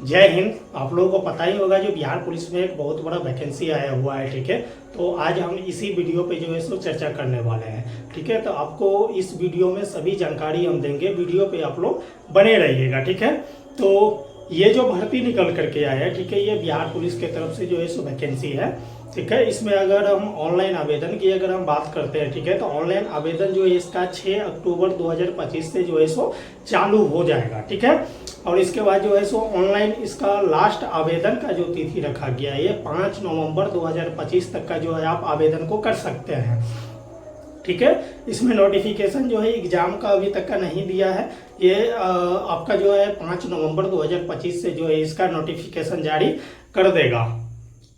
जय हिंद। आप लोगों को पता ही होगा जो बिहार पुलिस में एक बहुत बड़ा वैकेंसी आया हुआ है, ठीक है। तो आज हम इसी वीडियो पे जो है सो चर्चा करने वाले हैं, ठीक है। तो आपको इस वीडियो में सभी जानकारी हम देंगे, वीडियो पे आप लोग बने रहिएगा, ठीक है। तो ये जो भर्ती निकल करके आया है, ठीक है, ये बिहार पुलिस की तरफ से जो है सो वैकेंसी है, ठीक है। इसमें अगर हम ऑनलाइन आवेदन की अगर हम बात करते हैं, ठीक है, तो ऑनलाइन आवेदन जो है इसका 6 अक्टूबर 2025 से जो है सो चालू हो जाएगा, ठीक है। और इसके बाद जो है सो ऑनलाइन इसका लास्ट आवेदन का जो तिथि रखा गया है ये 5 नवंबर 2025 तक का जो है आप आवेदन को कर सकते हैं, ठीक है। इसमें नोटिफिकेशन जो है एग्जाम का अभी तक का नहीं दिया है, ये आपका जो है 5 नवंबर 2025 से जो है इसका नोटिफिकेशन जारी कर देगा,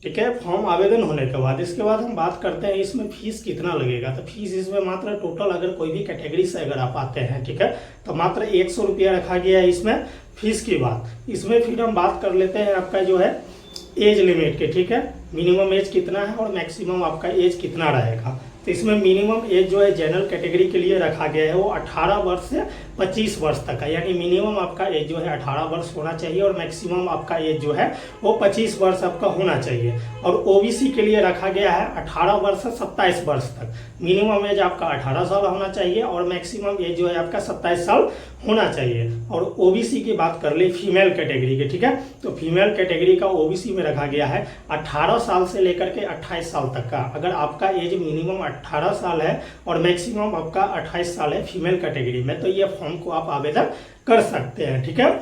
ठीक है, फॉर्म आवेदन होने के बाद। इसके बाद हम बात करते हैं इसमें फीस कितना लगेगा। तो फीस इसमें मात्र टोटल अगर कोई भी कैटेगरी से अगर आप आते हैं, ठीक है, तो मात्र 100 रुपया रखा गया है इसमें फीस की बात। इसमें फिर हम बात कर लेते हैं आपका जो है एज लिमिट के, ठीक है, मिनिमम एज कितना है और मैक्सिमम आपका एज कितना रहेगा। तो इसमें मिनिमम एज जो है जनरल कैटेगरी के लिए रखा गया है वो 18 वर्ष से 25 वर्ष तक का, यानी मिनिमम आपका एज जो है 18 वर्ष होना चाहिए और मैक्सिमम आपका एज जो है वो 25 वर्ष आपका होना चाहिए। और ओबीसी के लिए रखा गया है 18 वर्ष से 27 वर्ष तक, मिनिमम एज आपका 18 साल होना चाहिए और मैक्सिमम एज जो है आपका 27 साल होना चाहिए। और ओबीसी की बात कर ले फीमेल कैटेगरी के, ठीक है, तो फीमेल कैटेगरी का ओबीसी में रखा गया है 18 साल से लेकर के 28 साल तक का। अगर आपका एज मिनिमम 18 साल है और मैक्सिमम आपका 28 साल है फीमेल कैटेगरी में, तो ये फॉर्म को आप आवेदन कर सकते हैं, ठीक है।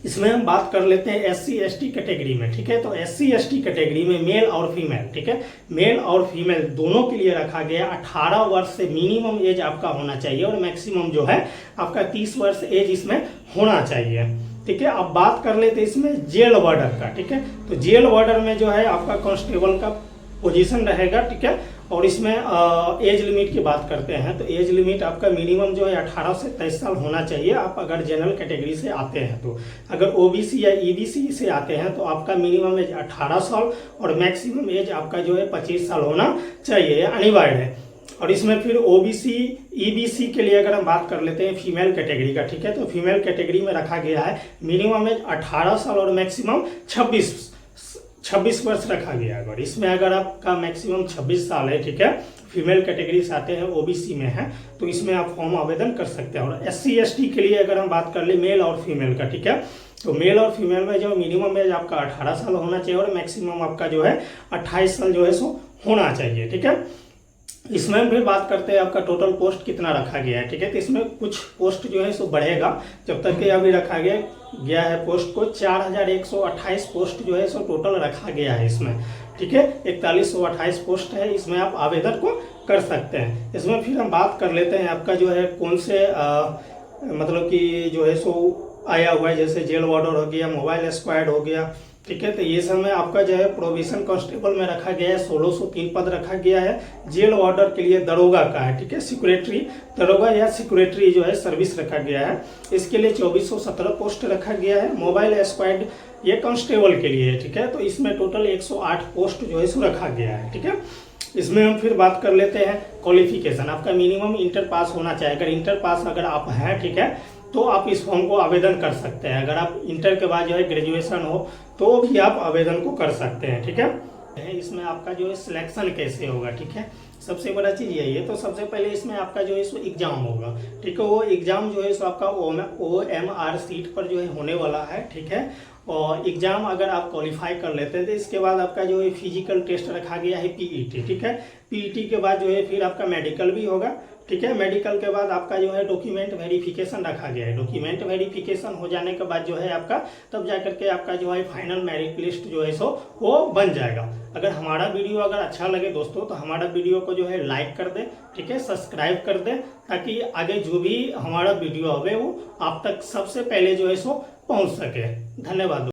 इसमें हम बात कर लेते हैं एससी एसटी कैटेगरी में, ठीक है। तो एससी एसटी कैटेगरी में मेल और फीमेल, ठीक है, मेल और फीमेल दोनों के लिए रखा गया 18 वर्ष से मिनिमम एज आपका होना चाहिए और मैक्सिमम जो है आपका 30 वर्ष एज इसमें होना चाहिए, ठीक है। अब बात कर लेते हैं इसमें जेल वार्डर का, ठीक है। तो जेल वार्डर में जो है आपका कांस्टेबल का पोजीशन रहेगा, ठीक है। और इसमें एज लिमिट की बात करते हैं तो एज लिमिट आपका मिनिमम जो है 18 से 23 साल होना चाहिए, आप अगर जनरल कैटेगरी से आते हैं तो। अगर ओबीसी या ईबीसी से आते हैं तो आपका मिनिमम एज 18 साल और मैक्सिमम एज आपका जो है 25 साल होना चाहिए, अनिवार्य है। और इसमें फिर ओबीसी ईबीसी के लिए अगर हम बात कर लेते हैं फीमेल कैटेगरी का, ठीक है, तो फीमेल कैटेगरी में रखा गया है मिनिमम एज 18 साल और मैक्सिमम 26 वर्ष रखा गया है। अगर इसमें अगर आपका मैक्सिमम 26 साल है, ठीक है, फीमेल कैटेगरी से आते हैं ओबीसी में है, तो इसमें आप फॉर्म आवेदन कर सकते हैं। और एससी एसटी के लिए अगर हम बात कर ले मेल और फीमेल का, ठीक है, तो मेल और फीमेल में जो मिनिमम एज आपका 18 साल होना चाहिए और मैक्सिमम आपका जो है 28 साल जो है सो होना चाहिए, ठीक है। इसमें भी बात करते हैं आपका टोटल पोस्ट कितना रखा गया है, ठीक है। तो इसमें कुछ पोस्ट जो है सो बढ़ेगा, जब तक कि अभी रखा गया है पोस्ट को 4128 पोस्ट जो है सो टोटल रखा गया है इसमें, ठीक है। 4128 पोस्ट है, इसमें आप आवेदन को कर सकते हैं। इसमें फिर हम बात कर लेते हैं आपका जो है कौन से मतलब कि जो है सो आया हुआ है, जैसे जेल वार्डर हो गया, मोबाइल स्क्वाड हो गया, ठीक है। तो ये समय आपका जो है प्रोविजन कांस्टेबल में रखा गया है 1603 पद रखा गया है। जेल वार्डर के लिए दरोगा का है, ठीक है, सिक्योरिटी दरोगा या सिक्योरिटी जो है सर्विस रखा गया है, इसके लिए 2417 पोस्ट रखा गया है। मोबाइल स्क्वाड ये कांस्टेबल के लिए है, ठीक है, तो इसमें टोटल 108 पोस्ट जो है सो रखा गया है, ठीक है। इसमें हम फिर बात कर लेते हैं क्वालिफिकेशन। आपका मिनिमम इंटर पास होना चाहिए, अगर इंटर पास अगर आप हैं, ठीक है, तो आप इस फॉर्म को आवेदन कर सकते हैं। अगर आप इंटर के बाद जो है ग्रेजुएशन हो तो भी आप आवेदन को कर सकते हैं, ठीक है। इसमें आपका जो है सिलेक्शन कैसे होगा, ठीक है, सबसे बड़ा चीज़ यही है। तो सबसे पहले इसमें आपका जो है सो एग्जाम होगा, ठीक है, वो एग्जाम जो है सो आपका OMR सीट पर जो है होने वाला है, ठीक है। और एग्जाम अगर आप क्वालिफाई कर लेते हैं तो इसके बाद आपका जो है फिजिकल टेस्ट रखा गया है पीईटी, ठीक है। पीईटी के बाद जो है फिर आपका मेडिकल भी होगा, ठीक है। मेडिकल के बाद आपका जो है डॉक्यूमेंट वेरिफिकेशन रखा गया है। डॉक्यूमेंट वेरिफिकेशन हो जाने के बाद जो है आपका तब जा करके आपका जो है फाइनल मेरिट लिस्ट जो है सो वो बन जाएगा। अगर हमारा वीडियो अगर अच्छा लगे दोस्तों तो हमारा वीडियो को जो है लाइक कर दे, ठीक है, सब्सक्राइब कर दे, ताकि आगे जो भी हमारा वीडियो आवे वो आप तक सबसे पहले जो है सो पहुंच सके। धन्यवाद।